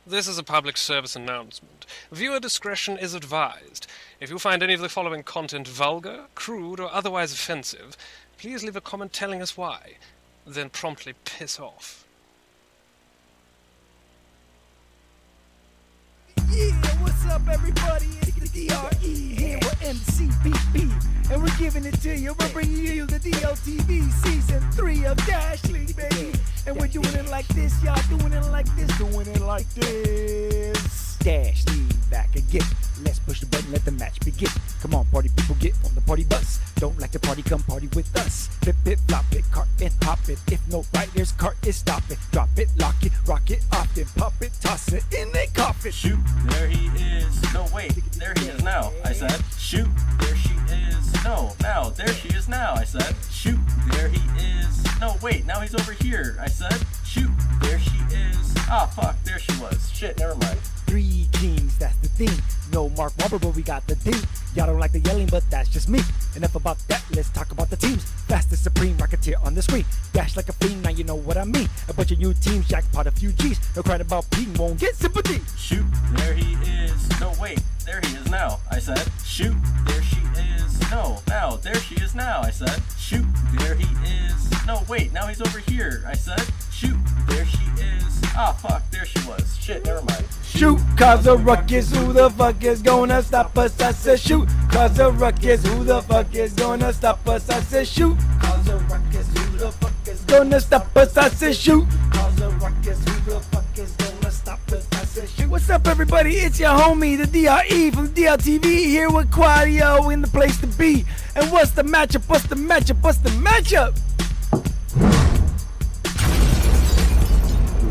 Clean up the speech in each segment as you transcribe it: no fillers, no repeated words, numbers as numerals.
This is a public service announcement. Viewer discretion is advised. If you find any of the following content vulgar, crude, or otherwise offensive, please leave a comment telling us why. Then promptly piss off. Yeah, what's up, everybody? It's the DRE here with MCBB, and we're giving it to you. We're bringing you the DLTV Season 3 of Dash League, baby. And we're doing it like this, y'all doing it like this, doing it like this. Dash League back again. Let's push the button, let the match begin. Come on, party people, get on the party bus. Don't like the party, come party with us. Flip it, flop it, cart it, hop it. If no riders, cart it, stop it. Drop it, lock it, rock it, off it. Pop it, toss it, in they cough it. Shoot, there he is. No, wait, there he is now. I said, shoot, there she is. No, now, there she is now. I said, shoot, there he is. No, wait, now he's over here. I said, shoot, there she is. Ah, fuck, there she was. Shit, never mind. 3 kings, that's the thing. No Mark Wahlberg, but we got the thing. Y'all don't like the yelling, but that's just me. Enough about that, let's talk about the teams. Fastest supreme rocketeer on the screen. Dash like a fiend, now you know what I mean. A bunch of new teams, jackpot a few G's. No crying about Pete, won't get sympathy. Shoot, there he is. No, wait, there he is now. I said, shoot, there she is. No, now, there she is now. I said, shoot, there he is. No, wait, now he's over here. I said, shoot, there she is. Ah, fuck, there she was. Shit, never mind. Shoot, cause a ruckus, who the fuck is gonna stop us? I said shoot, cause a ruckus, who the fuck is gonna stop us? I said shoot, cause a ruckus, who the fuck is gonna stop us? I said shoot, cause a ruckus, who the fuck is gonna stop us? I said shoot. What's up, everybody? It's your homie, the DRE from DLTV, here with Quadio in the place to be. And what's the matchup? What's the matchup? What's the matchup?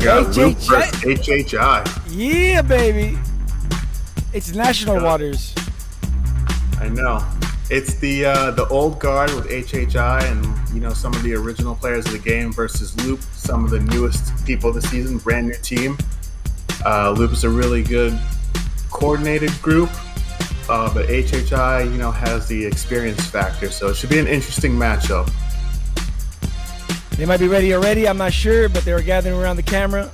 Got Luke versus HHI. Yeah, baby. It's national waters. I know. It's the old guard with HHI and, you know, some of the original players of the game versus Loop, some of the newest people this season, brand new team. Loop is a really good coordinated group, but HHI, you know, has the experience factor, so it should be an interesting matchup. They might be ready already, I'm not sure, but they were gathering around the camera.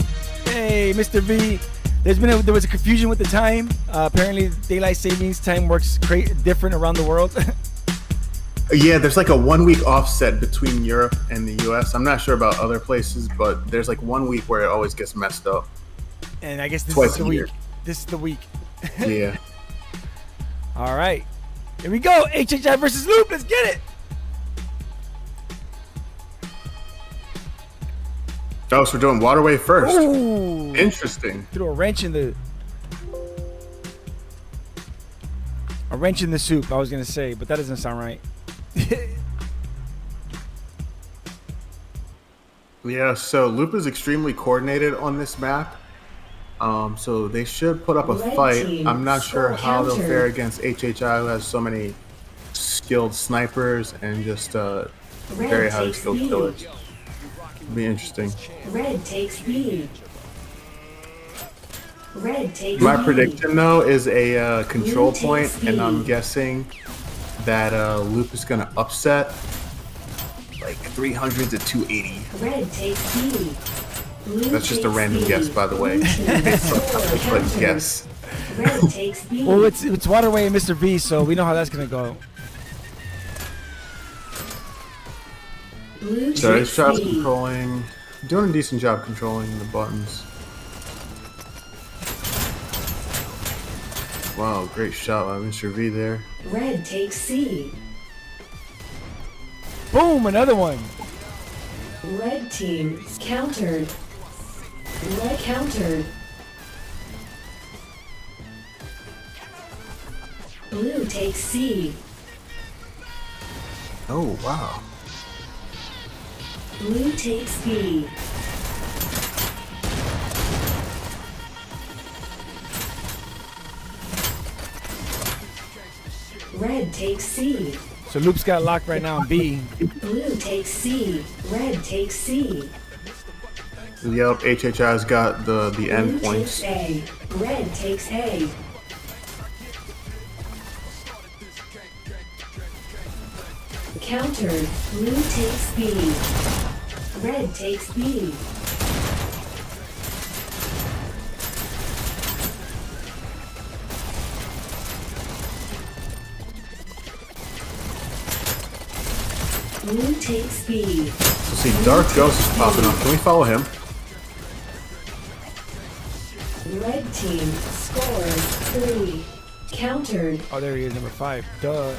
Hey, Mr. V. There was a confusion with the time. Apparently, daylight savings time works different around the world. Yeah, there's like a 1 week offset between Europe and the US. I'm not sure about other places, but there's like 1 week where it always gets messed up. And I guess this Twice is the a week. year. This is the week. Yeah. All right. Here we go. HHI versus Loop. Let's get it. Oh, so we're doing Waterway first. Ooh. Interesting. Threw a wrench in the soup, I was going to say, but that doesn't sound right. Yeah, so Loop is extremely coordinated on this map. So they should put up a fight. I'm not sure how they'll fare against HHI, who has so many skilled snipers and just very highly skilled killers. It'll be interesting. Red takes B. Red takes My B. prediction, though, is a control point, and I'm guessing that Loop is going to upset like 300 to 280. Red takes B. Blue That's just a takes random B. guess, by the way. But guess. Red takes B. Well, it's Waterway and Mr. V, so we know how that's going to go. Blue So takes his shot's B. controlling, doing a decent job controlling the buttons. Wow, great shot by Mr. V there. Red takes C. Boom, another one. Red team countered. Red countered. Blue takes C. Oh, wow. Blue takes B. Red takes C. So Loop's got locked right now on B. Blue takes C. Red takes C. Yep, HHI's got the Blue end points. takes A. Red takes A. Countered. Blue takes B. Red takes B. Blue takes B. So see, Dark Ghost is popping up. Can we follow him? Red team scores 3. Countered. Oh, there he is, number 5. Duh.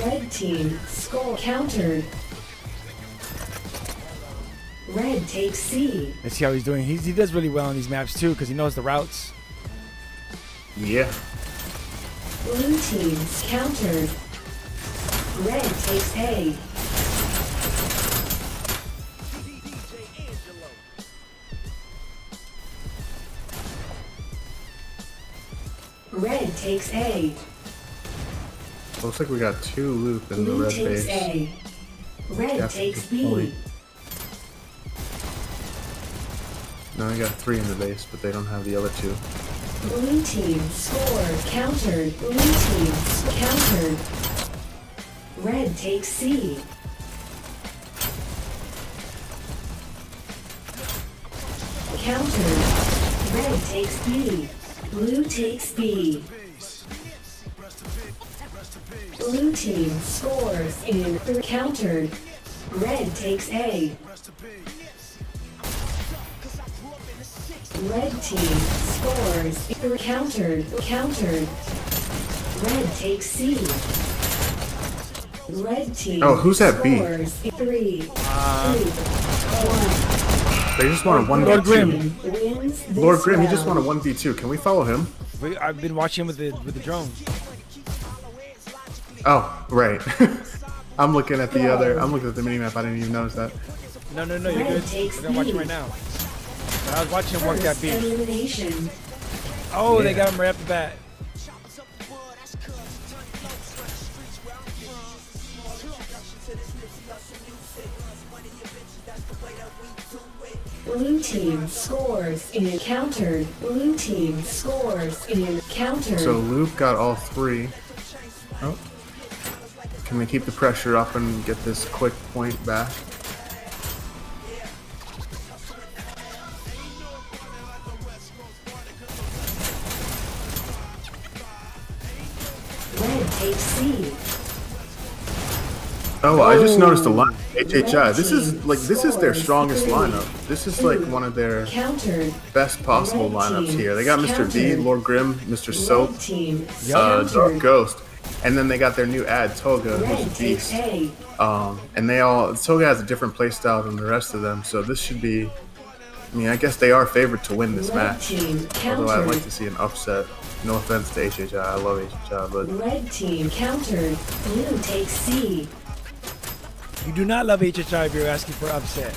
Red team score countered. Red takes C. Let's see how he's doing. He does really well on these maps too, because he knows the routes. Yeah. Blue team's countered. Red takes A. Red takes A. Looks like we got 2 loop in the Blue red takes base. A. Red That's a takes good B. point. No, we got 3 in the base, but they don't have the other 2. Blue team scores countered. Blue team countered. Red takes C. Countered. Red takes B. Blue takes B. Blue team scores in countered. Red takes A. Red team scores countered. Red takes C. Red team Oh, who's that B? scores 3, 2, 1. They just want a Lord 1v2. Grim. Wins this Lord Grim, he just round. won a 1v2. Can we follow him? I've been watching him with the drone. Oh, right. I'm looking at the minimap. I didn't even notice that. No, you're Red good. takes We're gonna watch him B. right now. But I was watching him work that First beat. elimination. Oh, they Yeah. got him right off the bat. Blue team scores in countered. Blue team scores in countered. So Loop got all 3. Oh. Can we keep the pressure up and get this quick point back? Red takes C. Oh, I just noticed the line. HHI. This is their strongest lineup. This is like one of their Countered. best possible lineups here. They got Mr. V, Lord Grim, Mr. Soap, Red team Dark countered. Ghost, and then they got their new ad Toga, who's Red a takes beast. A. And Toga has a different playstyle than the rest of them, so this should be. I mean, I guess they are favored to win this Red match. team Although I'd like countered. to see an upset. No offense to HHI, I love HHI, but Red team countered. Blue takes C. You do not love HHI if you're asking for upset.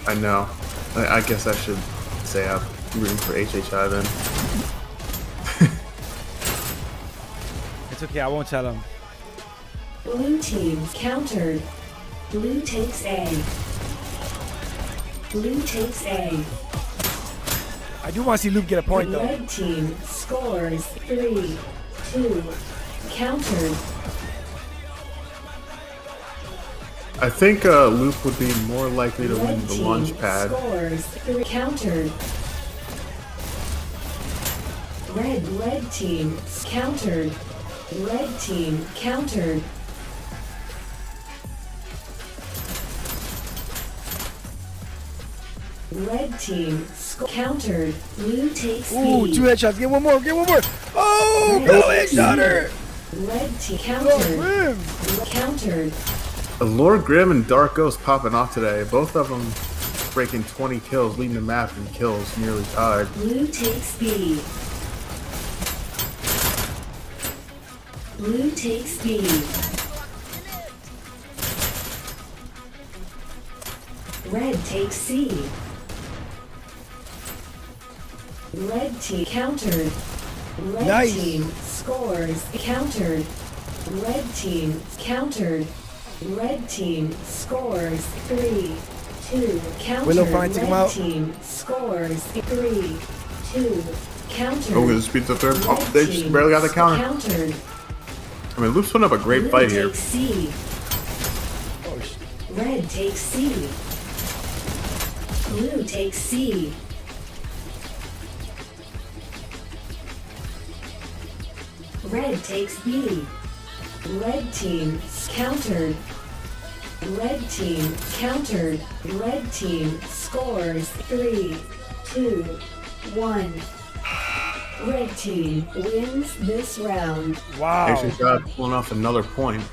I know. I guess I should say I'm rooting for HHI then. It's okay, I won't tell him. Blue team countered. Blue takes A. Blue takes A. I do want to see Luke get a point though. Red team scores 3, 2. Countered. I think Luke would be more likely to win Red the team launch pad. scores 3. Countered. Red team countered. Red team countered. Red team countered. Blue takes Ooh, B. 2 headshots. Get one more. Oh, Red no team- headshot her. Red team Lord countered. Grim. Countered. Lord Grim and Dark Ghost popping off today. Both of them breaking 20 kills, leading the map in kills, nearly tied. Blue takes B. Blue takes B. Red takes C. Red team countered. Red Nice. team scores countered. Red team countered. Red team scores 3, 2. Countered. Willow fine, take him Red out. team scores 3, 2. Countered. Oh, this beats the third. Oh, they just barely got the counter. Countered. I mean, Luke's putting up a great Blue fight here. takes C. Red takes C. Blue takes C. Red takes B. Red team countered. Red team countered. Red team scores 3, 2, 1. Red team wins this round. Wow. HHI pulling off another point.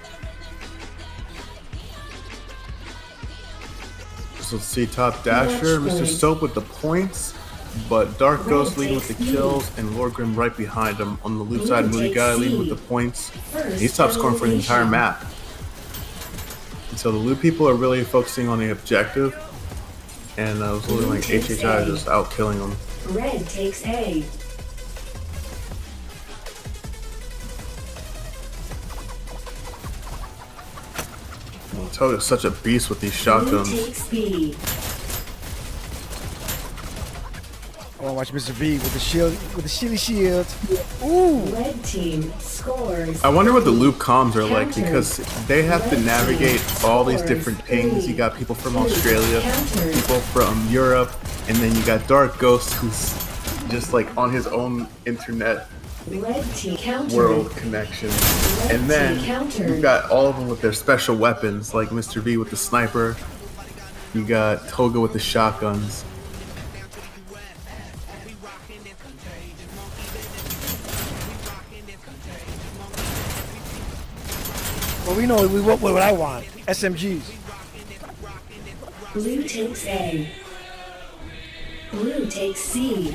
So let's see, top dasher, Match Mr. point. Soap with the points, but Dark Ghost Red leading with the takes kills, and Lord Grim right behind him. On the loop Blue side, Moody takes Guy leading with C. the points. First He's top scoring for the entire elimination. map. And so the loop people are really focusing on the objective, and it was looking like takes HHI A. just out killing them. Red takes A. Toga's such a beast with these Blue shotguns. takes B. I want to watch Mr. V with the shield, with the shield. Ooh. Red team scores. I wonder what the loop comms are like, because they have to navigate all these different pings. You got people from Australia, people from Europe, and then you got Dark Ghost, who's just like on his own internet Red team countered. world connection. And then you've got all of them with their special weapons, like Mr. V with the sniper. You got Toga with the shotguns. Well, we know what I want. SMGs. Blue takes A. Blue takes C.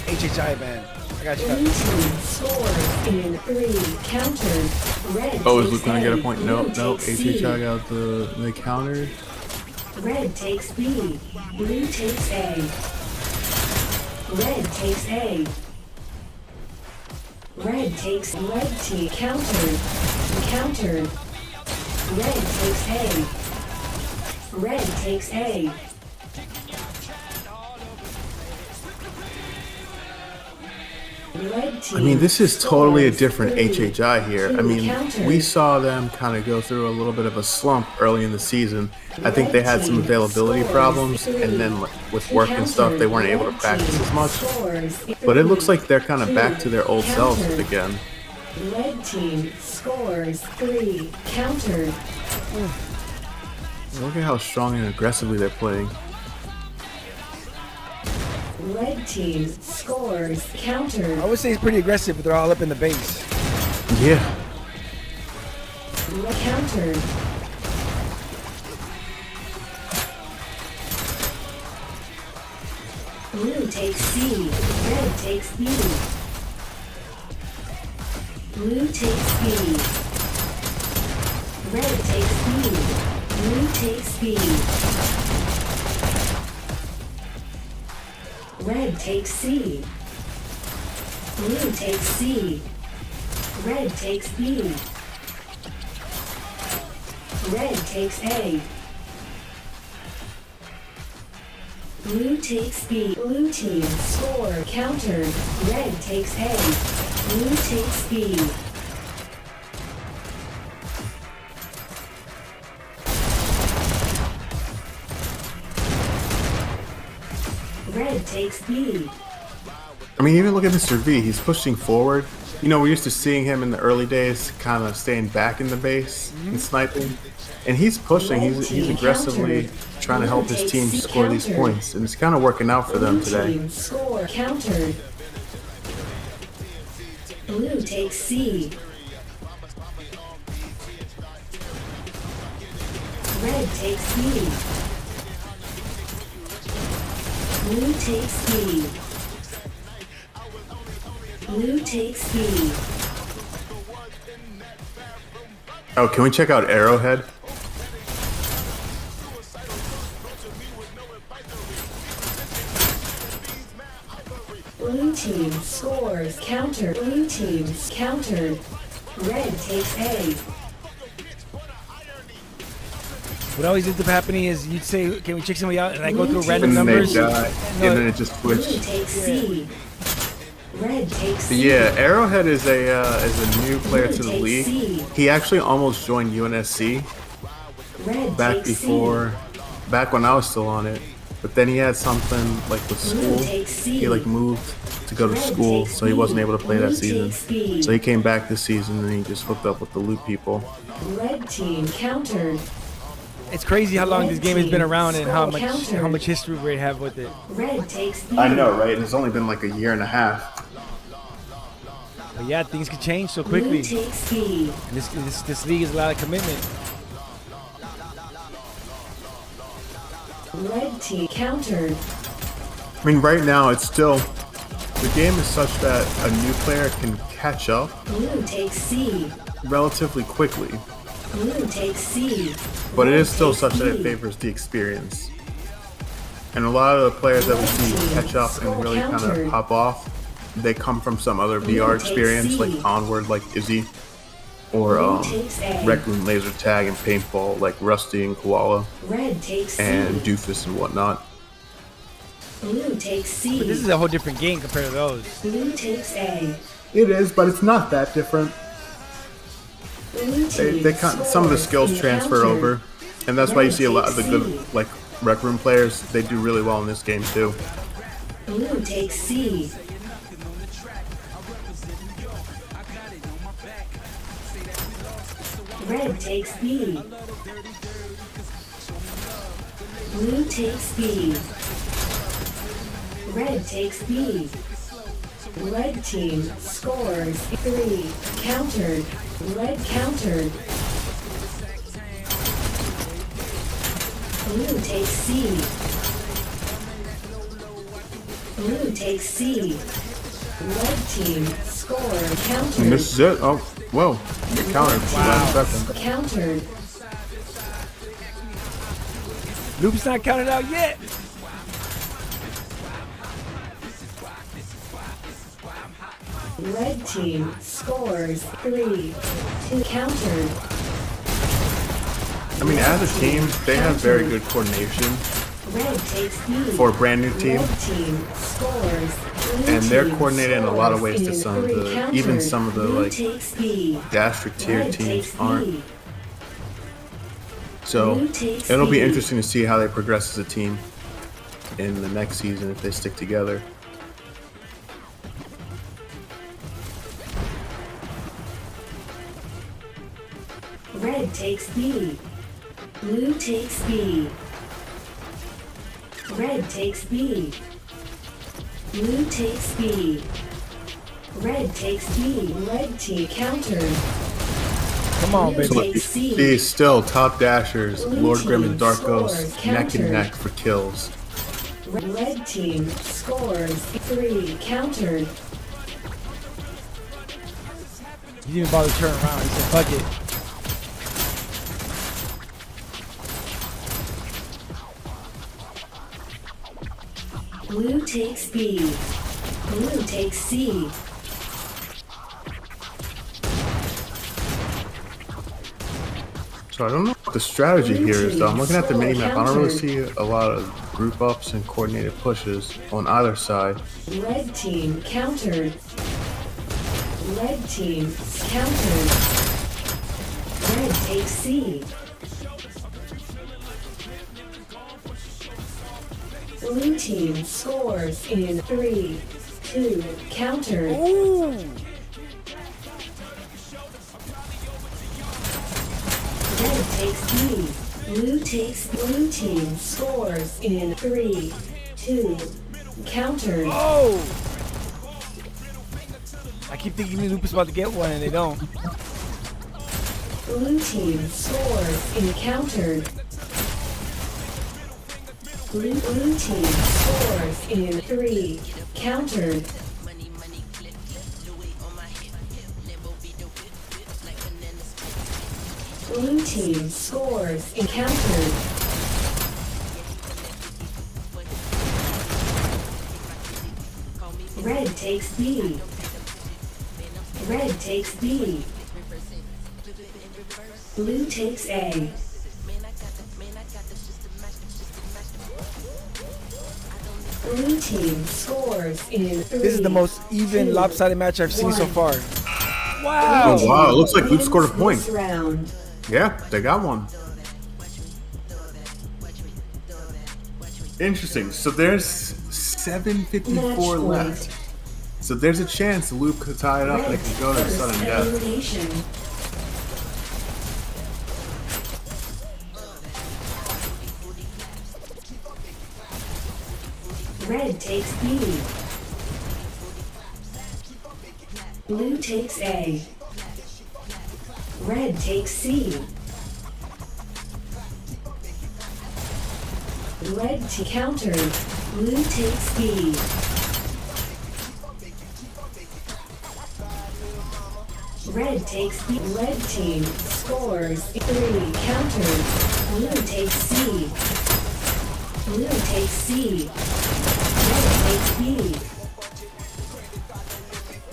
HHI, man. I got you. Blue team scores in 3. Countered. Red Oh, is takes Luke gonna get a A. point? Blue Nope, nope. takes C. HHI got the counter. Red takes B. Blue takes A. Red takes A. Red takes red team countered. Countered. Red takes A. Red takes A. Red team I mean, this is totally a scores different 3, HHI here. I 2 mean, countered. we saw them kind of go through a little bit of a slump early in the season. I think they had some availability problems, and then with work and stuff, they weren't able to practice as much. But it looks like they're kind of back to their old selves again. Red team scores 3. Countered. Look at how strong and aggressively they're playing. Red team scores countered. I would say it's pretty aggressive, but they're all up in the base. Yeah. Countered. Blue takes C. Red takes B. Blue takes B. Red takes B. Blue takes B. Red takes C. Blue takes C. Red takes B. Red takes A. Blue takes B. Blue team score countered. Red takes A. Blue takes B. Red takes B. I mean, even look at Mr. V. He's pushing forward. You know, we're used to seeing him in the early days kind of staying back in the base and sniping. And he's pushing. He's aggressively trying to help his team score these points. And it's kind of working out for them Blue today. team score countered. Blue takes C. Red takes B. Blue takes B. Blue takes B. Oh, can we check out Arrowhead? Blue team scores counter. Blue teams countered. Red takes A. What always ends up happening is you'd say, "Can we check somebody out?" And I go through Blue random team And they numbers. die. And then it just Blue switched. takes C. Red takes But C. yeah, Arrowhead is a new player to the league. He actually almost joined UNSC Red back takes before, back when I was still on it. but then he had something like with school. He like moved to go to school, so he wasn't able to play that season. So he came back this season and he just hooked up with the Loop people. Red team countered. It's crazy how long this game has been around and how much history we have with it. Red takes B. I know, right? It's only been like a year and a half. But yeah, things can change so Blue quickly. takes B. And this league is a lot of commitment. Red team countered. I mean, right now it's still, the game is such that a new player can catch up Blue takes C. relatively quickly, Blue takes C. but it is still Red such takes that it B. favors the experience. And a lot of the players that we see catch up and really kind of pop off, they come from some other VR experience, like Onward, like Izzy, or Rec Room Laser Tag and Paintball, like Rusty and Koala, Red takes C. and Doofus and whatnot. Blue takes C. But this is a whole different game compared to those. Blue takes A. It is, but it's not that different. Blue team They some of the skills scores transfer encountered. over, and that's why you see a lot of the good like Rec Room players. They do really well in this game too. Blue takes C. Red takes B. Blue takes B. Red takes B. Red team scores 3. Countered. Red countered. Blue takes C. Blue takes C. Red team score And countered. this is it. Oh, whoa! Get countered. Last second. Countered. Loop's not counted out yet. Red team scores 3. 2 countered. I mean, as a team, they have very good coordination Red takes B. for a brand new team, Red team scores. Blue and they're team coordinated in a lot of ways to scores some of in 3 the, countered. even some of the Blue like takes B. Gastric tier Red teams takes aren't. B. So Blue takes it'll be B. interesting to see how they progress as a team in the next season if they stick together. Red takes B. Blue takes B. Red takes B. Blue takes B. Red takes B. Red team countered. Come on, Blue baby. So look, takes C. these still top dashers, Blue Lord Grim team and Dark scores Ghost, neck countered. and neck for kills. Red team scores 3 countered. He didn't even bother to turn around. He said, fuck it. Blue takes B. Blue takes C. So I don't know what the strategy here is though. I'm looking at the minimap. I don't really see a lot of group ups and coordinated pushes on either side. Red team countered. Red team countered. Red takes C. Blue team scores in 3, 2, countered. Red takes B. Blue team scores in 3, 2, countered. Oh! I keep thinking Loop's about to get one and they don't. Blue team scores in countered. Blue team scores in 3, countered. Blue team scores in countered. Red takes B. Red takes B. Blue takes A. Blue team scores in 3. This is the most even, 2, lopsided match I've seen so 1. far. Oh Wow! wow, it looks like Luke Wins scored a point. this round. Yeah, they got one. Interesting. So there's 7:54 left. So there's a chance Loop could tie it up and it could go to sudden death. Elimination. Red takes B. Blue takes A. Red takes C. Red to counter. Blue takes B. Red takes B. Red team scores 3. Countered. Blue takes C. Blue takes C. Red takes B.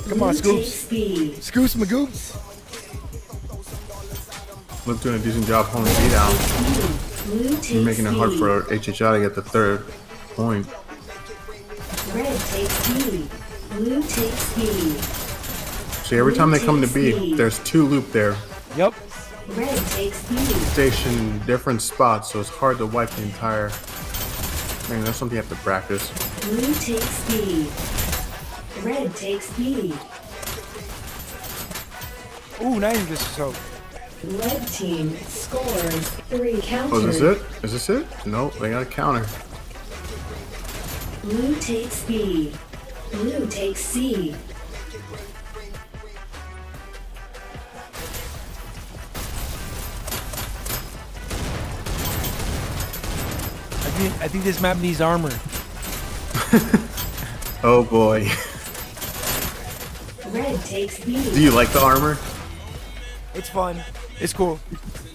Come on, Blue Scoops. takes B. Scoops Magoops. Loop doing a decent job holding B down. Blue takes You're making it hard B. for HHI to get the third point. Red takes B. Blue takes B. See, every time they come to B, there's 2 Loop there. Yep. Red takes B. Stationed in different spots, so it's hard to wipe the entire. Man, that's something you have to practice. Blue takes B. Red takes B. Ooh, nice this so. Red team scores 3. Counter. Oh, is this it? Is this it? No, they got a counter. Blue takes B. Blue takes C. I think this map needs armor. Oh boy. Red takes B. Do you like the armor? It's fun. It's cool.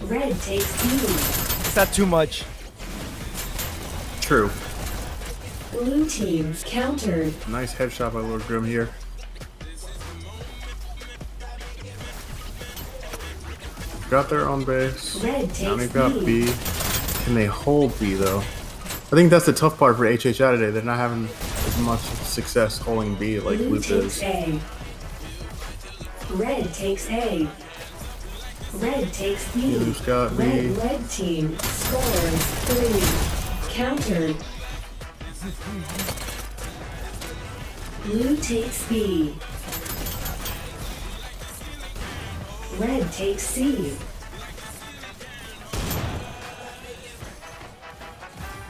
Red takes B. It's not too much. True. Blue team countered. Nice headshot by Lord Grim here. Got their own base. Red Now takes they've got B. B. Can they hold B though? I think that's the tough part for HHI today. They're not having as much success holding B like Blue Loop takes is. A. Red takes A. Red takes B. Blue's got B. Red team scores 3. Countered. Blue takes B. Red takes C.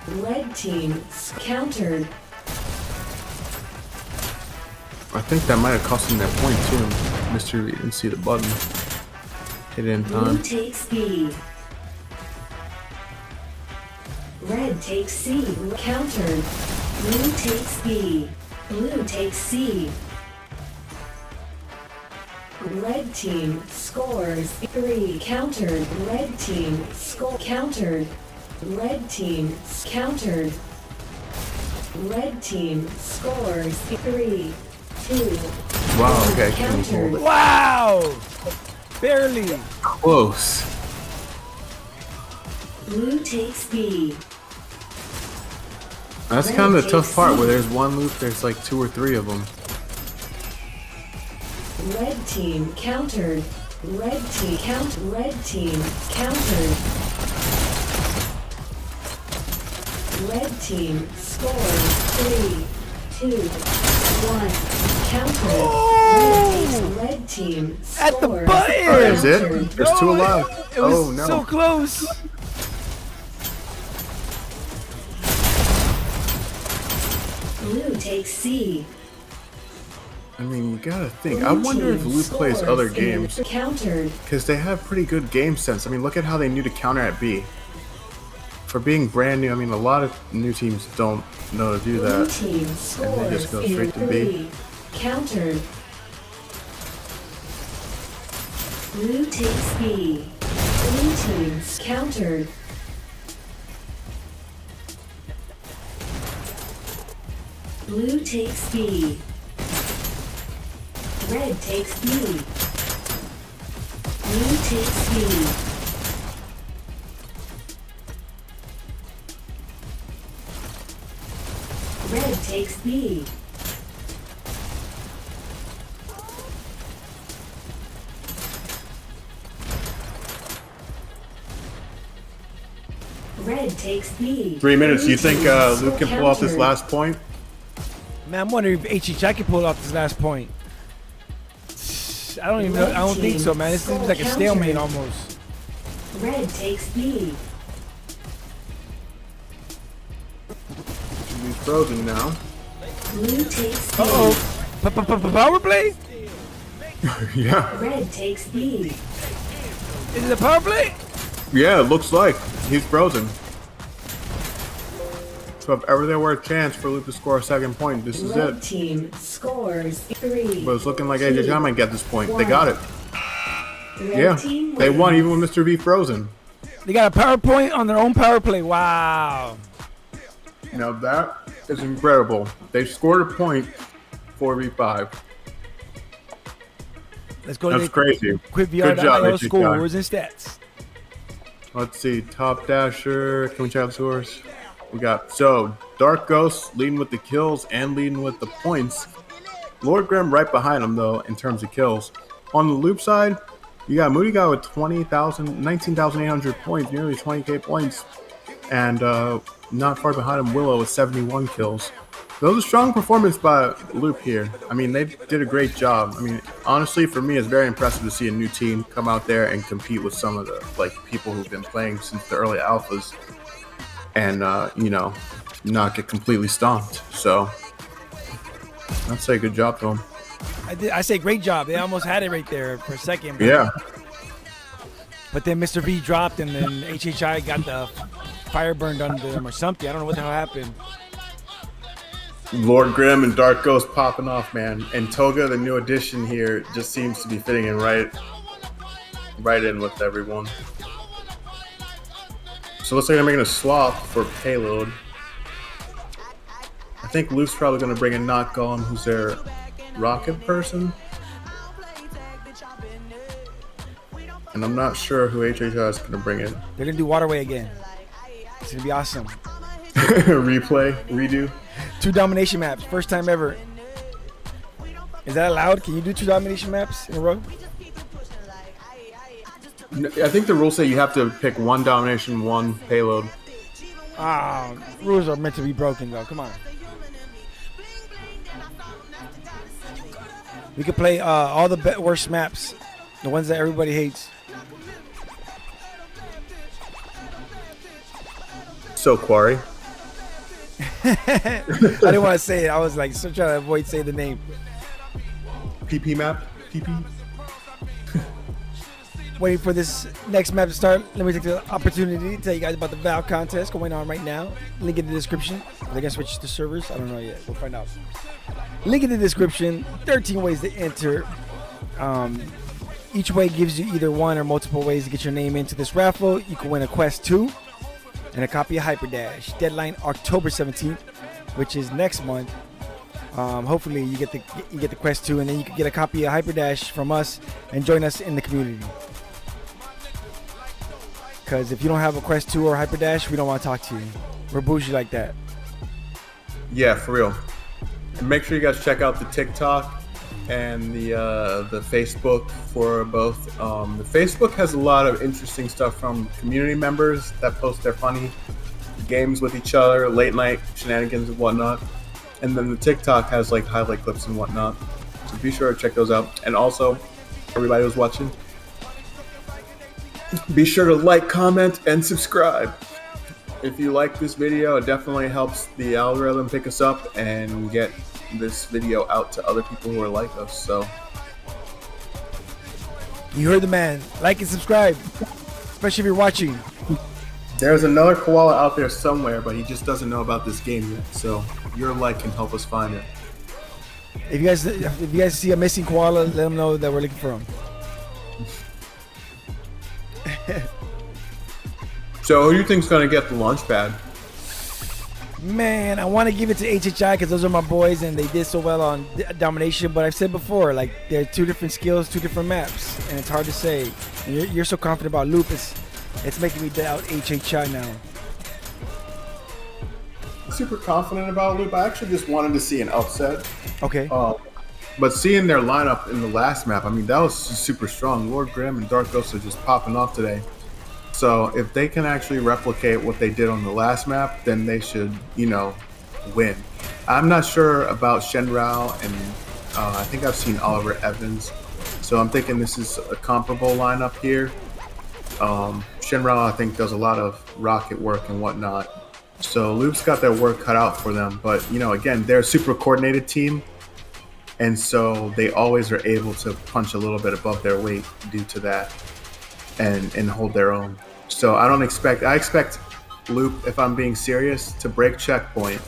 Red team countered. I think that might have cost him that point too. Mr. didn't see the button. Hit it in Blue time. takes B. Red takes C. Countered. Blue takes B. Blue takes C. Red team scores 3. Countered. Red team score countered. Red team countered. Red team scores 3, 2. Wow, okay, can you hold it? Wow! Barely. Close. Blue takes B. That's kind of the tough part where there's one loop, there's like 2 or 3 of them. Red team countered. Red team count. Red team countered. Red team scores 3, 2, 1. Countered. Red team scores. At the button! Alright, is it? There's 2 alive. It was Oh no. so close. Blue takes C. I mean, you gotta think. I wonder if Loop plays other games. Countered. Because they have pretty good game sense. I mean, look at how they knew to counter at B. For being brand new, I mean, a lot of new teams don't know to do Blue that. team scores And they just go in straight to B. 3. Countered. Blue takes B. Blue team countered. Blue takes B. Red takes B. Blue takes B. Red takes B. Red takes B. 3 minutes. You think Blue Luke team can pull off this countered. last point? Man, I'm wondering if HHI can pull off this last point. I don't even know. I don't think so, man. This seems like a stalemate almost. Red takes B. He's frozen now. Blue takes B. Uh-oh. Power play? Yeah. Red takes B. Is it a power play? Yeah, it looks like he's frozen. So if ever there were a chance for Luke to score a second point, this is Red it. team scores 3. But it's looking like HHI might get this point. They got it. Red Yeah, team they won wins. even with Mr. V frozen. They got a power point on their own power play. Wow. Now that is incredible. They scored a point, 4v5. Let's go to That's the crazy. quick Good job, VR.io HHI. scores and stats. Let's see, top dasher. Can we check out the scores? We got Dark Ghost leading with the kills and leading with the points. Lord Grim right behind him though in terms of kills. On the loop side, you got Moody Guy with 19,800 points, nearly 20k points, and not far behind him Willow with 71 kills. That was a strong performance by Loop here. I mean, they did a great job. I mean, honestly, for me, it's very impressive to see a new team come out there and compete with some of the people who've been playing since the early alphas, and not get completely stomped. So, I'd say good job to them. I say great job. They almost had it right there for a second. Yeah. But then Mr. V dropped, and then HHI got the fire burned under them or something. I don't know what the hell happened. Lord Grim and Dark Ghost popping off, man. And Toga, the new addition here, just seems to be fitting in right in with everyone. So looks like they're making a swap for payload. I think Luke's probably going to bring in Not Golem, who's their rocket person. And I'm not sure who HHI is going to bring in. They're going to do Waterway again. It's going to be awesome. Replay, redo. 2 domination maps. First time ever. Is that allowed? Can you do 2 domination maps in a row? I think the rules say you have to pick 1 domination, 1 payload. Rules are meant to be broken, though. Come on. We could play all the worst maps. The ones that everybody hates. So, Quarry. I didn't want to say it. I was like still trying to avoid saying the name. PP map? PP? Waiting for this next map to start. Let me take the opportunity to tell you guys about the Valve contest going on right now. Link in the description. Are they gonna switch to servers? I don't know yet. We'll find out. Link in the description. 13 ways to enter. Each way gives you either one or multiple ways to get your name into this raffle. You can win a Quest 2 and a copy of Hyperdash. Deadline October 17th, which is next month. Hopefully you get the Quest 2, and then you can get a copy of Hyperdash from us and join us in the community. Because if you don't have a Quest 2 or Hyperdash, we don't want to talk to you. We're bougie like that. Yeah, for real. And make sure you guys check out the TikTok and the Facebook for both. The Facebook has a lot of interesting stuff from community members that post their funny games with each other, late night shenanigans and whatnot. And then the TikTok has like highlight clips and whatnot. So be sure to check those out. And also, everybody who's watching, be sure to like, comment, and subscribe. If you like this video, it definitely helps the algorithm pick us up and get this video out to other people who are like us. So You heard the man. Like and subscribe, especially if you're watching. there's another koala out there somewhere, but he just doesn't know about this game yet. So your like can help us find it. If you guys see a missing koala, let them know that we're looking for him. So who do you think's gonna get the launch pad? Man, I want to give it to HHI because those are my boys and they did so well on domination. But I've said before, like they're 2 different skills, 2 different maps, and it's hard to say. You're so confident about Lupus, it's making me doubt HHI now. I'm super confident about Loop. I actually just wanted to see an upset. Okay. But seeing their lineup in the last map, I mean, that was super strong. Lord Grim and Dark Ghost are just popping off today. So if they can actually replicate what they did on the last map, then they should, win. I'm not sure about Shenrao, and I think I've seen Oliver Evans. So I'm thinking this is a comparable lineup here. Shenrao, I think, does a lot of rocket work and whatnot. So Loop's got their work cut out for them. But, again, they're a super coordinated team. And so they always are able to punch a little bit above their weight due to that and hold their own. So I expect Loop, if I'm being serious, to break checkpoint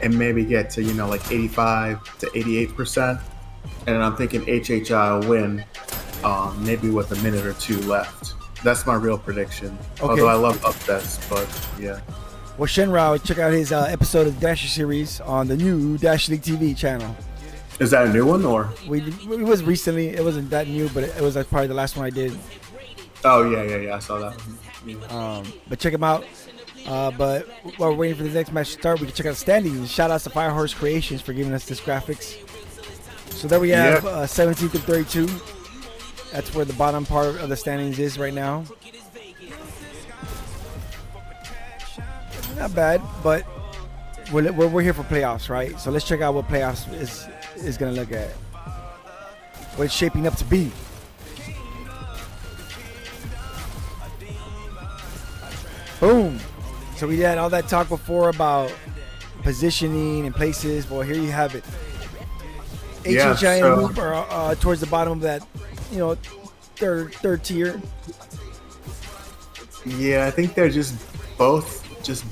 and maybe get to, like 85 to 88%. And I'm thinking HHI will win maybe with a minute or two left. That's my real prediction. Okay. Although I love upsets, but yeah. Well, Shenrao, check out his episode of the Dasher series on the new Dash League TV channel. Is that a new one or? It was recently. It wasn't that new, but it was like probably the last one I did. Oh yeah. I saw that one. But check him out. But while we're waiting for the next match to start, we can check out the standings. Shout outs to Firehorse Creations for giving us this graphics. So there we have 17 to 32. That's where the bottom part of the standings is right now. Not bad, but we're here for playoffs, right? So let's check out what playoffs is going to look at. What it's shaping up to be. Boom. So we had all that talk before about positioning and places. Well, here you have it. HHI and Loop are towards the bottom of that, third tier. Yeah, I think they're both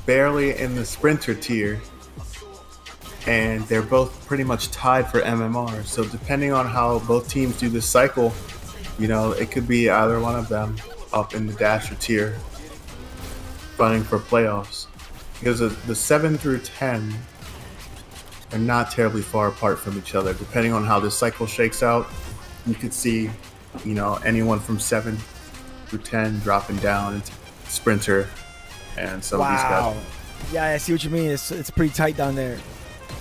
barely in the sprinter tier. And they're both pretty much tied for MMR. So depending on how both teams do this cycle, it could be either one of them up in the Dasher tier fighting for playoffs. Because the 7 through 10 are not terribly far apart from each other. Depending on how this cycle shakes out, you could see, anyone from 7 through 10 dropping down into sprinter and some of these guys. Yeah, I see what you mean. It's pretty tight down there.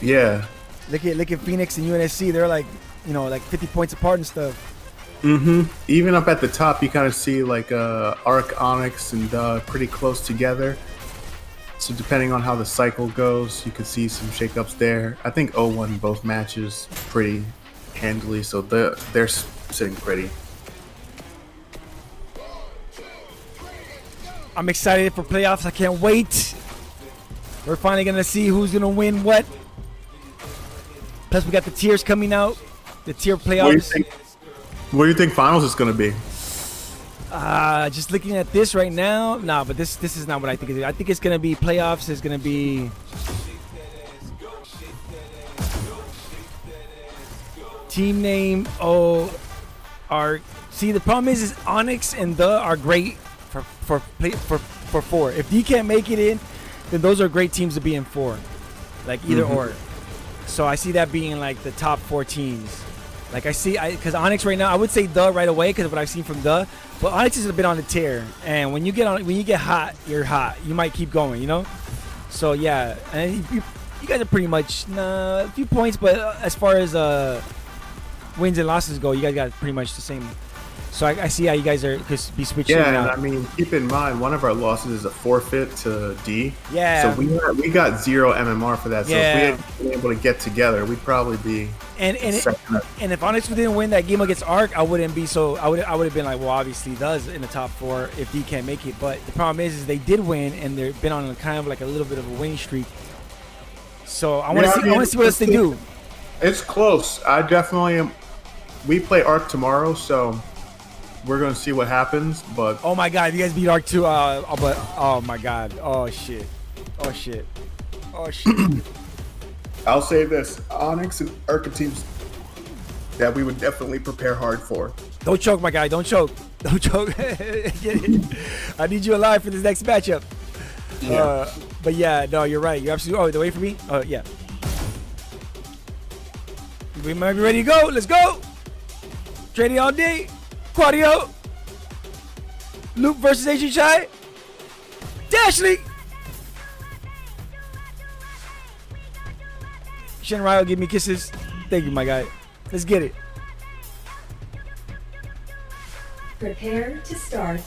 Yeah. Look at Phoenix and UNSC. They're like 50 points apart and stuff. Even up at the top, you kind of see like Arc, Onyx, and pretty close together. So depending on how the cycle goes, you could see some shakeups there. I think 0-1 both matches pretty handily, so they're sitting pretty. I'm excited for playoffs. I can't wait. We're finally going to see who's going to win what. Plus, we got the tiers coming out. The tier playoffs. What do you think finals is going to be? Just looking at this right now. Nah, but this is not what I think it is. I think it's going to be playoffs. It's going to be team name. See, the problem is Onyx and the are great for 4. If D can't make it in, then those are great teams to be in 4. Like either or. So I see that being like the top 4 teams. Like because Onyx right now, I would say the right away because of what I've seen from the. But Onyx has been on the tear, and when you get hot, you're hot. You might keep going, So yeah, and you guys are pretty much a few points, but as far as wins and losses go, you guys got pretty much the same. So I see how you guys are could be switching. Yeah, and I mean, keep in mind, one of our losses is a forfeit to D. Yeah. So we got 0 MMR for that. So if we had been able to get together, we'd probably be. And if Onyx didn't win that game against Arc, I wouldn't be so. I would have been like, well, obviously does in the top 4 if D can't make it. But the problem is they did win, and they've been on kind of like a little bit of a winning streak. So I want to see what else they do. It's close. I definitely am. We play Arc tomorrow, so. We're gonna see what happens, but oh my god, you guys beat Arc too. But oh my god, oh shit. I'll say this: Onyx and Arc are teams that we would definitely prepare hard for. Don't choke, my guy. Don't choke. I need you alive for this next matchup. Yeah. But yeah, no, you're right. You're absolutely. Oh, the way for me? Oh yeah. We might be ready to go. Let's go. Trading all day. Quadio, Luke versus HHI, Dashley. Shenryo, give me kisses. Thank you, my guy. Let's get it. Prepare to start.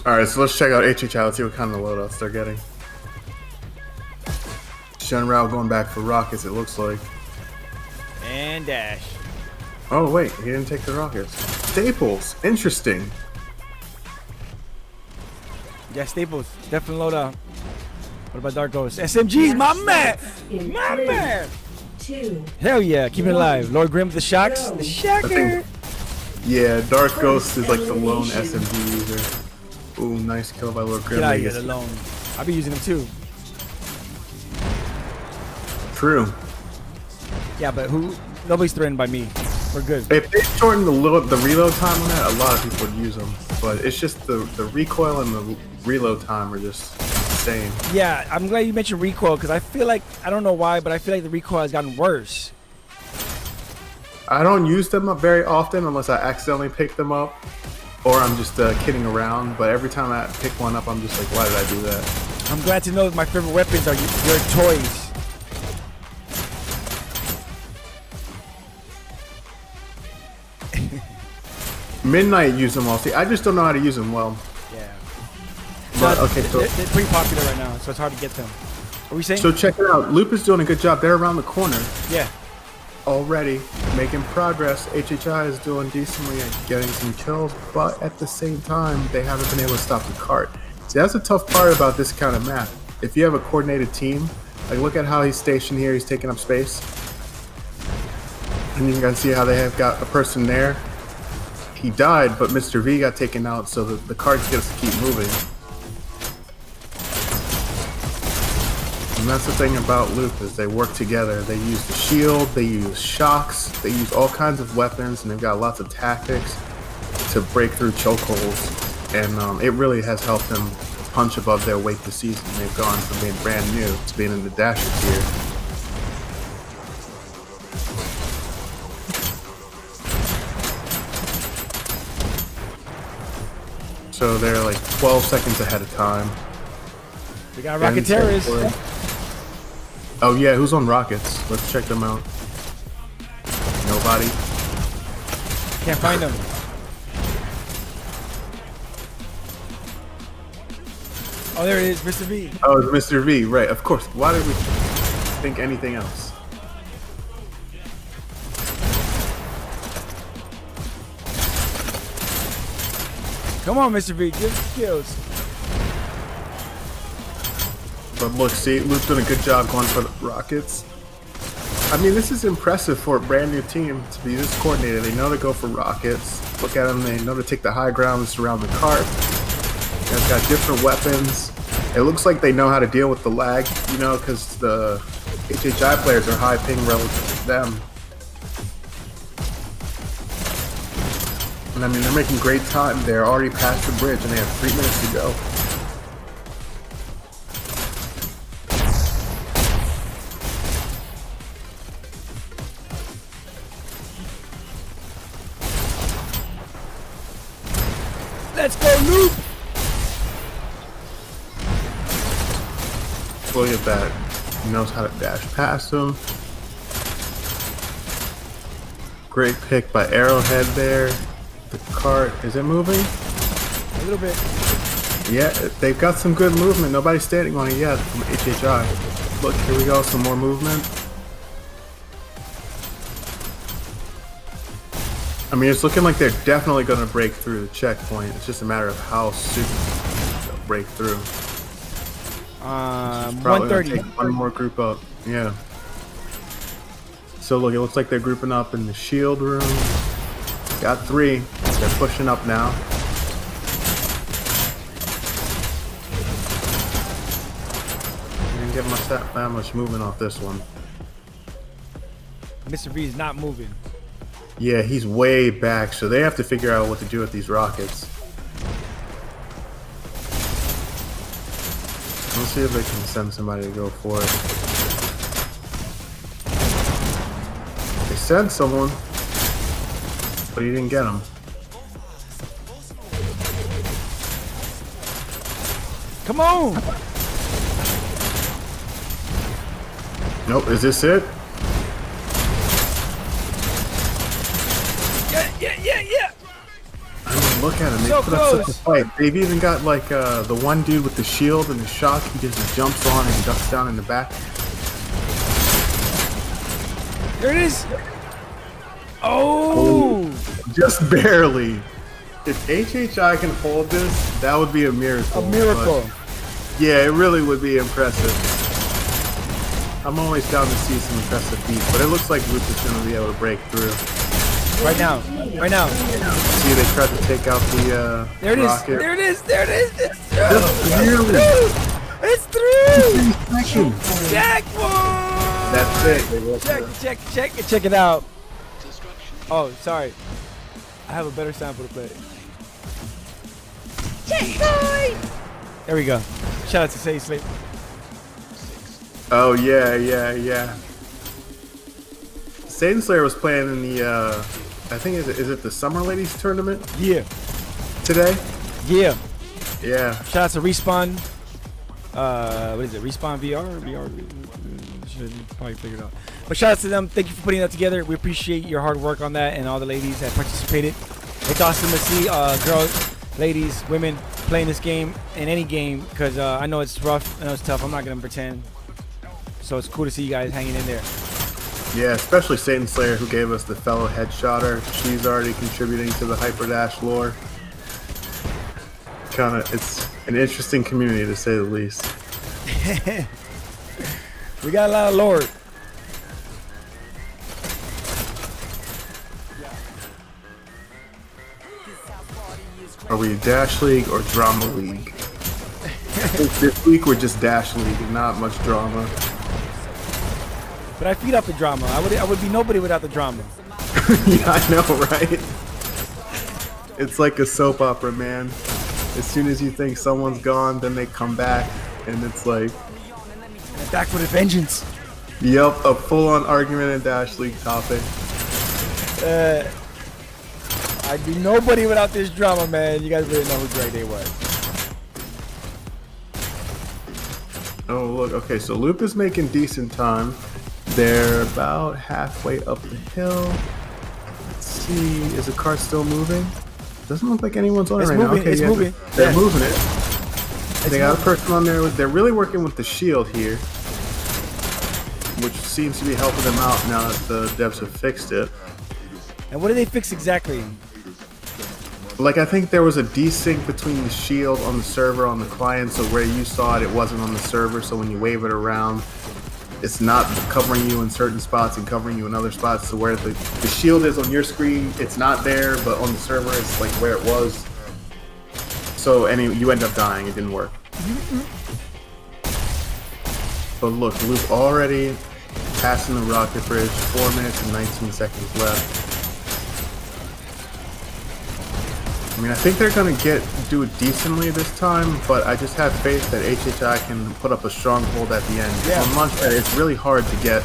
All right, so let's check out HHI. Let's see what kind of loadouts they're getting. Shenrao going back for rockets, it looks like. And dash. Oh, wait, he didn't take the rockets. Staples, interesting. Yeah, Staples. Definitely load out. What about Dark Ghost? SMGs, my man! In My 3, man! 2, Hell yeah, keep it alive. Lord Grim with the shocks. The I shocker. think, yeah, Dark Ghost is like the lone SMG user. Ooh, nice kill by Lord Grim. Get out of here alone. I'll be using them too. True. Yeah, but nobody's threatened by me. We're good. If they shorten the reload time on that, a lot of people would use them. But it's just the recoil and the reload time are just insane. Yeah, I'm glad you mentioned recoil because I feel like, I don't know why, but I feel like the recoil has gotten worse. I don't use them up very often unless I accidentally pick them up or I'm just kidding around. But every time I pick one up, I'm just like, why did I do that? I'm glad to know that my favorite weapons are your toys. Midnight use them all. See, I just don't know how to use them well. Yeah. But, okay, so They're pretty popular right now, so it's hard to get them. What are we saying? so check it out. Loop is doing a good job. They're around the corner Yeah. already, making progress. HHI is doing decently at getting some kills, but at the same time, they haven't been able to stop the cart. See, that's the tough part about this kind of map. If you have a coordinated team, like look at how he's stationed here. He's taking up space. And you can see how they have got a person there. He died, but Mr. V got taken out, so the cart gets to keep moving. And that's the thing about Loop is they work together. They use the shield, they use shocks, they use all kinds of weapons, and they've got lots of tactics to break through chokeholds. And it really has helped them punch above their weight this season. They've gone from being brand new to being in the dasher tier. So they're like 12 seconds ahead of time. We got rocket terrorists. Oh yeah, who's on rockets? Let's check them out. Nobody. Can't find them. Oh, there it is, Mr. V. Oh, it's Mr. V, right, of course. Why did we think anything else? Come on, Mr. V, give us kills. But look, see, Luke's doing a good job going for the rockets. I mean, this is impressive for a brand new team to be this coordinated. They know to go for rockets. Look at them, they know to take the high ground and surround the cart. They've got different weapons. It looks like they know how to deal with the lag, you know, because the HHI players are high ping relative to them. And I mean, they're making great time. They're already past the bridge and they have 3 minutes to go. Let's go, Loop! Look at that. He knows how to dash past him. Great pick by Arrowhead there. The cart, is it moving? A little bit. Yeah, they've got some good movement. Nobody's standing on it yet from HHI. Look, here we go, some more movement. I mean, it's looking like they're definitely going to break through the checkpoint. It's just a matter of how soon they'll break through. 130. Take one more group up. Yeah. So look, it looks like they're grouping up in the shield room. Got 3. They're pushing up now. I didn't get that much movement off this one. Mr. V is not moving. Yeah, he's way back, so they have to figure out what to do with these rockets. Let's see if they can send somebody to go for it. They sent someone, but he didn't get him. Come on! Nope, is this it? Yeah! I mean, Look at him. They So put up such a close. fight. They've even got like the one dude with the shield and the shock. He just jumps on and ducks down in the back. There it is. Oh. Just barely. If HHI can hold this, that would be a miracle. A miracle. But yeah, it really would be impressive. I'm always down to see some impressive feats, but it looks like Luke is going to be able to break through. Right now. Right now. See, they tried to take out the There it is. rocket. There it is. There it is. It's through. Just barely. It's through. 3 seconds. Jackpot. That's it. Check it out. Oh, sorry. I have a better sample to play. There we go. Shout out to Say Sleep. Oh yeah. Satan Slayer was playing in the I think is it the Summer Ladies tournament Yeah. today? Yeah. Yeah. Shout out to Respawn. What is it? Respawn VR? VR? Should probably figure it out. But shout out to them. Thank you for putting that together. We appreciate your hard work on that and all the ladies that participated. It's awesome to see girls, ladies, women playing this game in any game because I know it's rough. I know it's tough. I'm not going to pretend. So it's cool to see you guys hanging in there. Yeah, especially Satan Slayer who gave us the fellow headshotter. She's already contributing to the Hyper Dash lore. It's an interesting community to say the least. We got a lot of lore. Are we Dash League or Drama League? This week we're just Dash League and not much drama. But I feed off the drama. I would be nobody without the drama. Yeah, I know, right? It's like a soap opera, man. As soon as you think someone's gone, then they come back, and it's like, Back with a vengeance. yep, a full-on argument in Dash League topic. I'd be nobody without this drama, man. You guys really know who Grey Day was. Oh, look, okay, so Loop is making decent time. They're about halfway up the hill. Let's see, is the car still moving? Doesn't look like anyone's on it It's right moving, now. Okay, it's yeah, moving. They're Yeah. moving it. They got a person on there. They're really working with the shield here, which seems to be helping them out now that the devs have fixed it. And what did they fix exactly? Like, I think there was a desync between the shield on the server on the client, so where you saw it, it wasn't on the server, so when you wave it around, it's not covering you in certain spots and covering you in other spots, so where the shield is on your screen, it's not there, but on the server, it's like where it was. So anyway, you end up dying, it didn't work. But look, Luke already passing the rocket bridge, 4 minutes and 19 seconds left. I mean, I think they're gonna do it decently this time, but I just have faith that HHI can put up a strong hold at the end. Yeah. On Launchpad, it's really hard to get,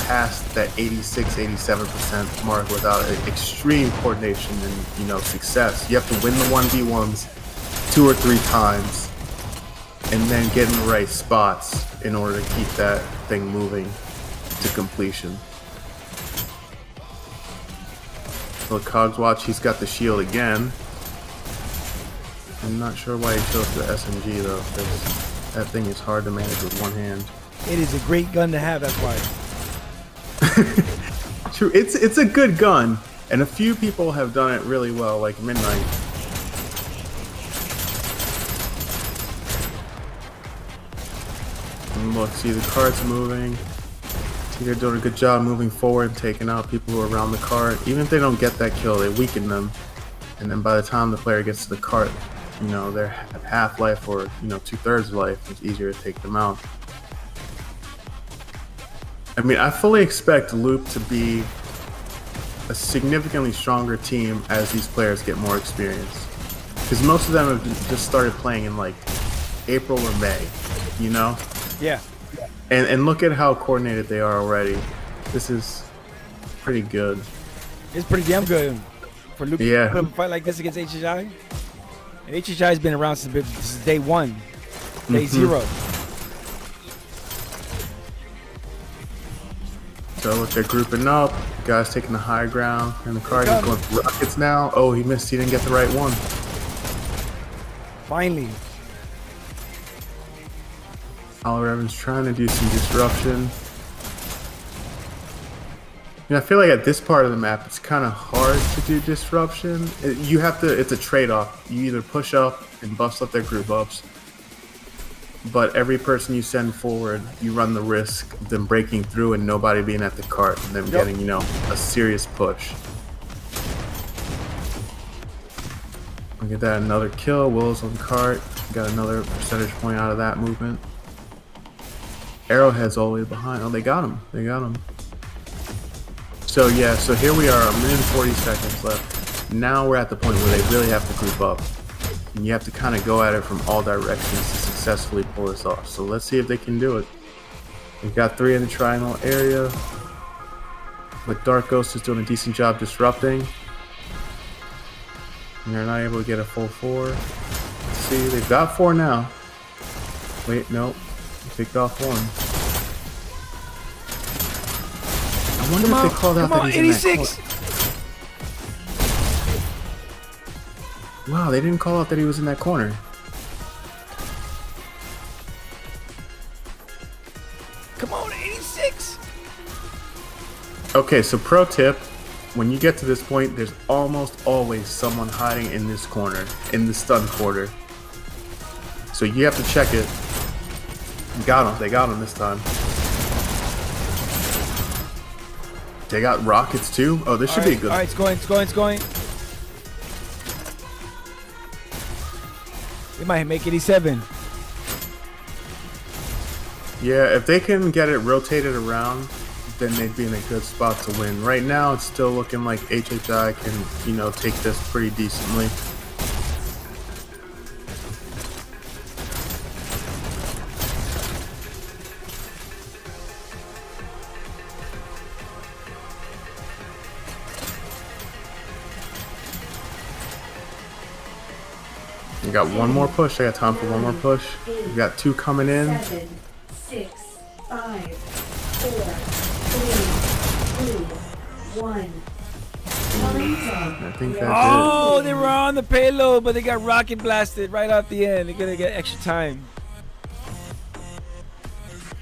past that 86, 87% mark without extreme coordination and, success. You have to win the 1v1s 2 or 3 times, and then get in the right spots in order to keep that thing moving to completion. So Cogs watch, he's got the shield again. I'm not sure why he chose the SMG though, because that thing is hard to manage with one hand. It is a great gun to have, that's why. True, it's a good gun, and a few people have done it really well, like Midnight. And look, see the car's moving. See, they're doing a good job moving forward and taking out people who are around the cart. Even if they don't get that kill, they weaken them. And then by the time the player gets to the cart, they're at half-life or, 2/3 life. It's easier to take them out. I mean, I fully expect Loop to be a significantly stronger team as these players get more experience. Because most of them have just started playing in, like, April or May, Yeah. And look at how coordinated they are already. This is pretty good. It's pretty damn good for Luke Yeah. to put up a fight like this against HHI. And HHI has been around since day one, day 0. So if they're grouping up, the guy's taking the high ground, and the card is going for rockets now. Oh, he missed. He didn't get the right one. Finally. Oliver Evans trying to do some disruption. I feel like at this part of the map, it's kind of hard to do disruption. You have to. It's a trade-off. You either push up and bust up their group ups, but every person you send forward, you run the risk of them breaking through and nobody being at the cart and them getting, you know, a serious push. Look at that, another kill. Will's on cart. Got another percentage point out of that movement. Arrowhead's all the way behind. Oh, they got him. They got him. So yeah, so here we are, 1 minute and 40 seconds left. Now we're at the point where they really have to group up. And you have to kind of go at it from all directions to successfully pull this off. So let's see if they can do it. We've got 3 in the triangle area. But Dark Ghost is doing a decent job disrupting. And they're not able to get a full 4. Let's see, they've got 4 now. Wait, nope. They picked off 1. I wonder if they called out that he's in that corner. Wow, they didn't call out that he was in that corner. Come on, 86. Okay, so pro tip, when you get to this point, there's almost always someone hiding in this corner, in the stun quarter. So you have to check it. Got him, they got him this time. They got rockets too? Oh, this should be a good one. Alright, it's going, it's going, it's going. They might make 87. Yeah, if they can get it rotated around, then they'd be in a good spot to win. Right now, it's still looking like HHI can, you know, take this pretty decently. We got one more push. I got time for one more push. We got 2 coming in. 7, 6, 5, 4, 3, 2, 1. I think that's Oh, they were on the payload, but they got rocket blasted right off the end. They're gonna get extra time.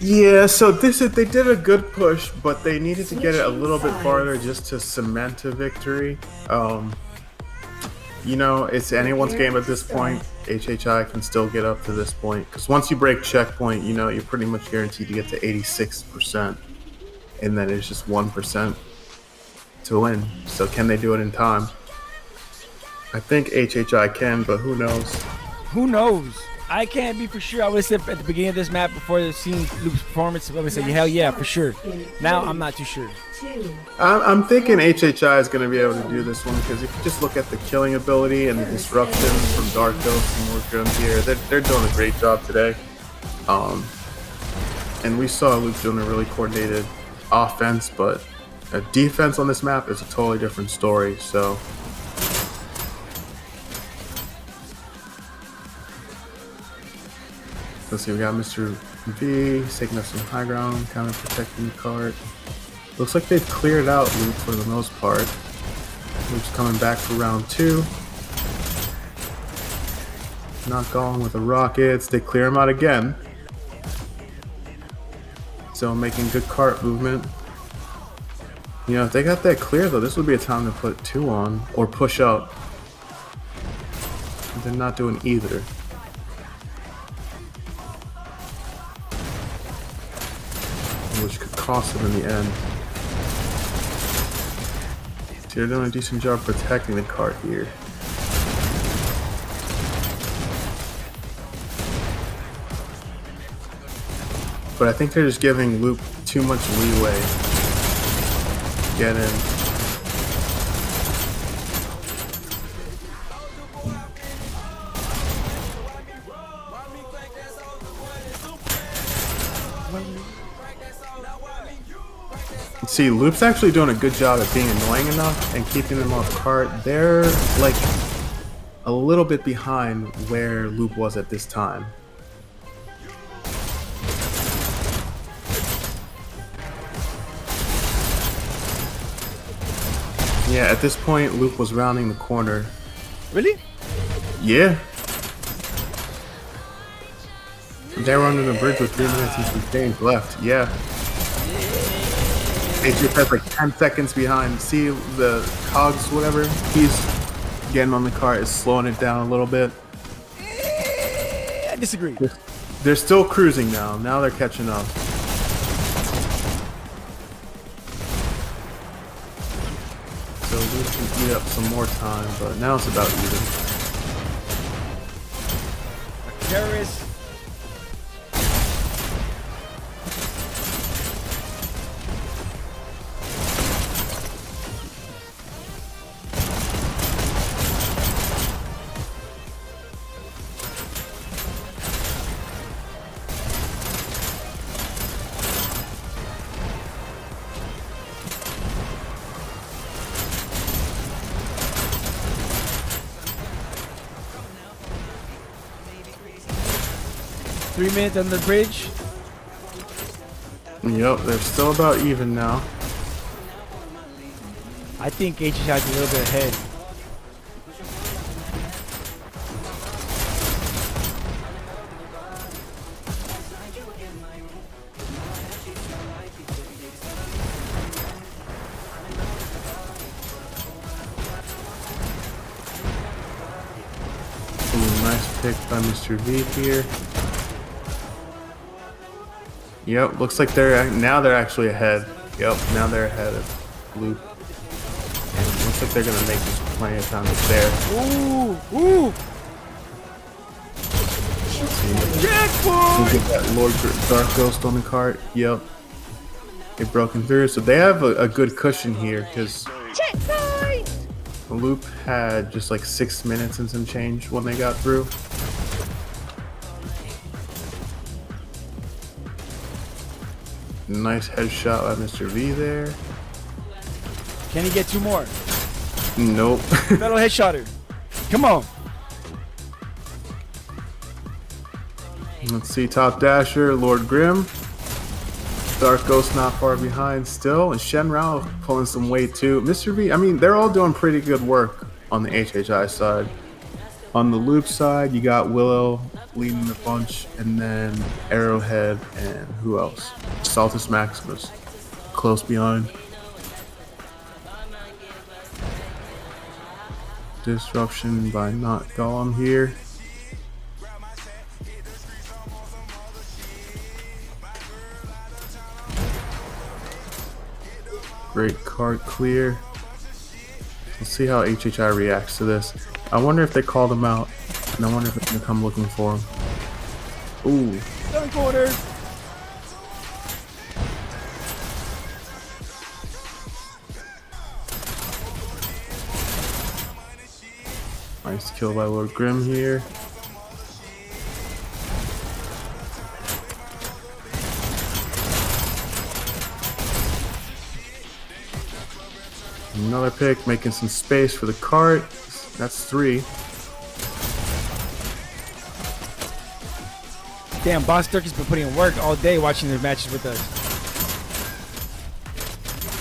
it. Yeah, so they did a good push, but they needed to get it a little bit farther just to cement a victory. You know, it's anyone's game at this point. HHI can still get up to this point. Because once you break checkpoint, you know, you're pretty much guaranteed to get to 86%. And then it's just 1% to win. So can they do it in time? I think HHI can, but who knows? Who knows? I can't be for sure. I would have said at the beginning of this map before seeing Loop's performance, I would have said, hell yeah, for sure. Now I'm not too sure. I'm thinking HHI is going to be able to do this one because if you just look at the killing ability and the disruption from Dark Ghost and Work Guns here, they're doing a great job today. And we saw Luke doing a really coordinated offense, but a defense on this map is a totally different story. So let's see, we got Mr. V. He's taking up some high ground, kind of protecting the cart. Looks like they've cleared out Luke for the most part. Luke's coming back for round 2. Not going with the rockets. They clear him out again. So making good cart movement. You know, if they got that clear though, this would be a time to put 2 on or push up. They're not doing either. Which could cost them in the end. So they're doing a decent job protecting the cart here. But I think they're just giving Luke too much leeway to get in. See, Loop's actually doing a good job at being annoying enough and keeping them off cart. They're like a little bit behind where Loop was at this time. Yeah, at this point, Luke was rounding the corner. Really? Yeah. They were under the bridge with 3 minutes and some change left. Yeah. HHI's like 10 seconds behind. See the cogs, whatever. He's getting on the cart, is slowing it down a little bit. I disagree. They're still cruising now. Now they're catching up. So Luke can eat up some more time, but now it's about even. Terrorist. Three minutes on the bridge. Yep, they're still about even now. I think HHI is a little bit ahead. Ooh, nice pick by Mr. V here. Yep, looks like they're actually ahead. Yep, now they're ahead of Luke. And looks like they're gonna make this plenty of time to spare. Ooh, ooh. You get that Lord Dark Ghost on the cart. Yep. They've broken through, so they have a good cushion here because Loop had just like 6 minutes and some change when they got through. Nice headshot by Mr. V there. Can he get two more? Nope. Fellow headshotter. Come on. Let's see, Top Dasher, Lord Grim. Dark Ghost not far behind still, and Shen Rao pulling some weight too. Mr. V, I mean, they're all doing pretty good work on the HHI side. On the Loop side, you got Willow leading the bunch, and then Arrowhead, and who else? Saltus Maximus, close behind. Disruption by Not Golem here. Great card clear. Let's see how HHI reacts to this. I wonder if they call them out, and I wonder if they're gonna come looking for them. Ooh. Dunk order. Nice kill by Lord Grim here. Another pick, making some space for the cart. That's 3. Damn, Boss Turkey's been putting in work all day watching their matches with us.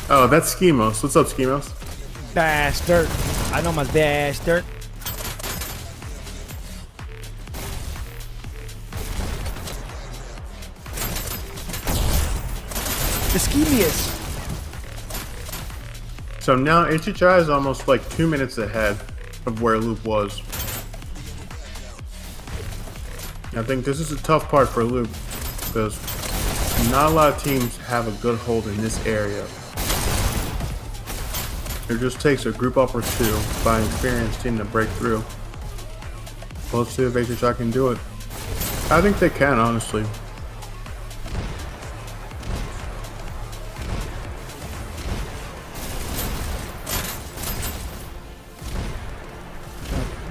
Oh, that's Schemos. What's up, Schemos? Bastard. I know my bastard. The schemiest. So now HHI is almost like 2 minutes ahead of where Loop was. I think this is a tough part for Loop because not a lot of teams have a good hold in this area. It just takes a group up or two by an experienced team to break through. Well, let's see if HHI can do it. I think they can, honestly.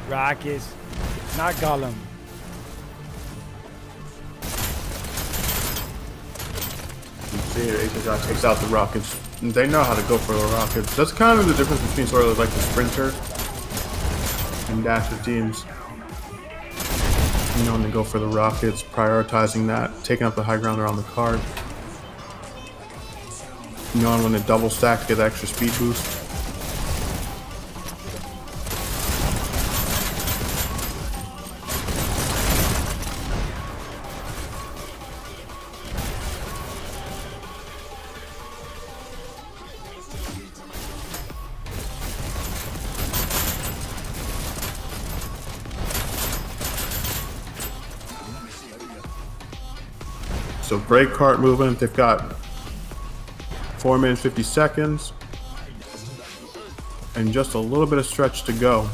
Rockets, not Gollum. You see here, HHI takes out the rockets. And they know how to go for the rockets. That's kind of the difference between sort of like the sprinter and dasher teams. You know, when they go for the rockets, prioritizing that, taking up the high ground around the card. You know, when they double stack to get the extra speed boost. So great cart movement. They've got 4 minutes 50 seconds and just a little bit of stretch to go.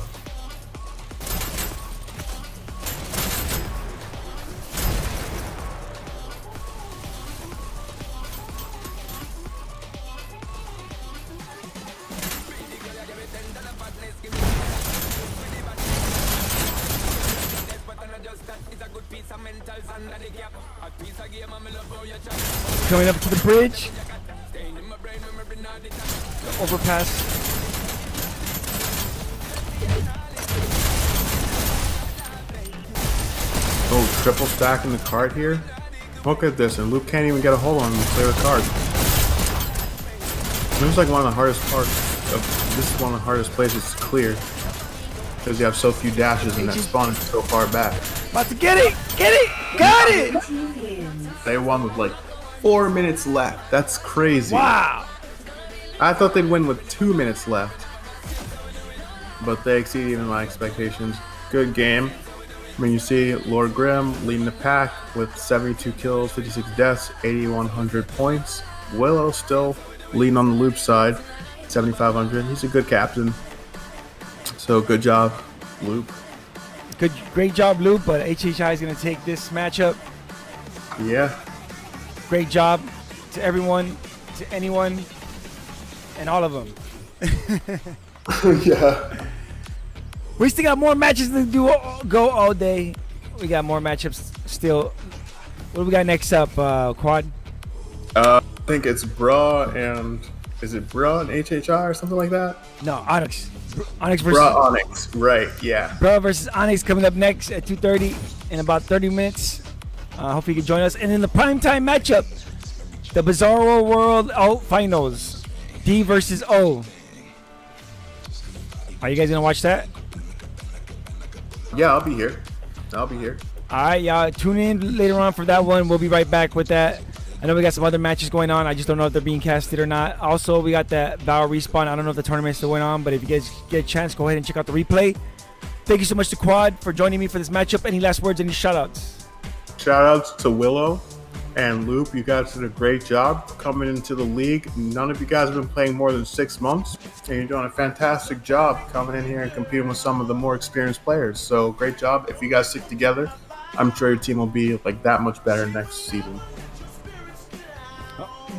Coming up to the bridge. The overpass. Oh, triple stack in the cart here. Look at this, and Luke can't even get a hold on him to clear the cart. This is like one of the hardest parts of this is one of the hardest places to clear. Because you have so few dashes and that spawn is so far back. About to get it! Get it! Got it! They won with like 4 minutes left. That's crazy. Wow! I thought they'd win with 2 minutes left. But they exceeded even my expectations. Good game. I mean, you see Lord Grimm leading the pack with 72 kills, 56 deaths, 8,100 points. Willow still leading on the loop side, 7,500. He's a good captain. So good job, Loop. Great job, Loop. But HHI is going to take this matchup. Yeah. Great job to everyone, to anyone, and all of them. Yeah. We still got more matches to go all day. We got more matchups still. What do we got next up, Quad? I think it's Bra and... Is it Bra and HHI or something like that? No, Onyx. Onyx versus... Bra Onyx, right, yeah. Bra versus Onyx coming up next at 2:30 in about 30 minutes. Hopefully you can join us. And in the primetime matchup, the Bizarro World Finals. D versus O. Are you guys going to watch that? Yeah, I'll be here. I'll be here. All right, y'all. Tune in later on for that one. We'll be right back with that. I know we got some other matches going on. I just don't know if they're being casted or not. Also, we got that Val Respawn. I don't know if the tournament's still going on, but if you guys get a chance, go ahead and check out the replay. Thank you so much to Quad for joining me for this matchup. Any last words, any shout-outs? Shout-outs to Willow and Loop. You guys did a great job coming into the league. None of you guys have been playing more than 6 months, and you're doing a fantastic job coming in here and competing with some of the more experienced players. So great job. If you guys stick together, I'm sure your team will be like that much better next season.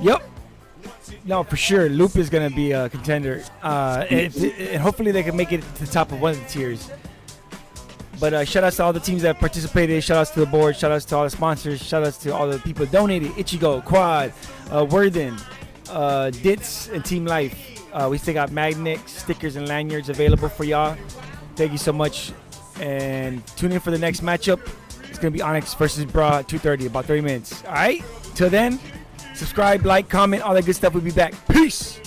Yep. No, for sure. Loop is going to be a contender. And hopefully they can make it to the top of one of the tiers. But shout outs to all the teams that participated. Shout outs to the board. Shout outs to all the sponsors. Shout outs to all the people that donated. Ichigo, Quad, Worthen, Ditz, and Team Life. We still got magnets, stickers, and lanyards available for y'all. Thank you so much. And tune in for the next matchup. It's going to be Onyx versus Bra at 2:30, about 30 minutes. All right? Till then. Subscribe, like, comment, all that good stuff. We'll be back. Peace.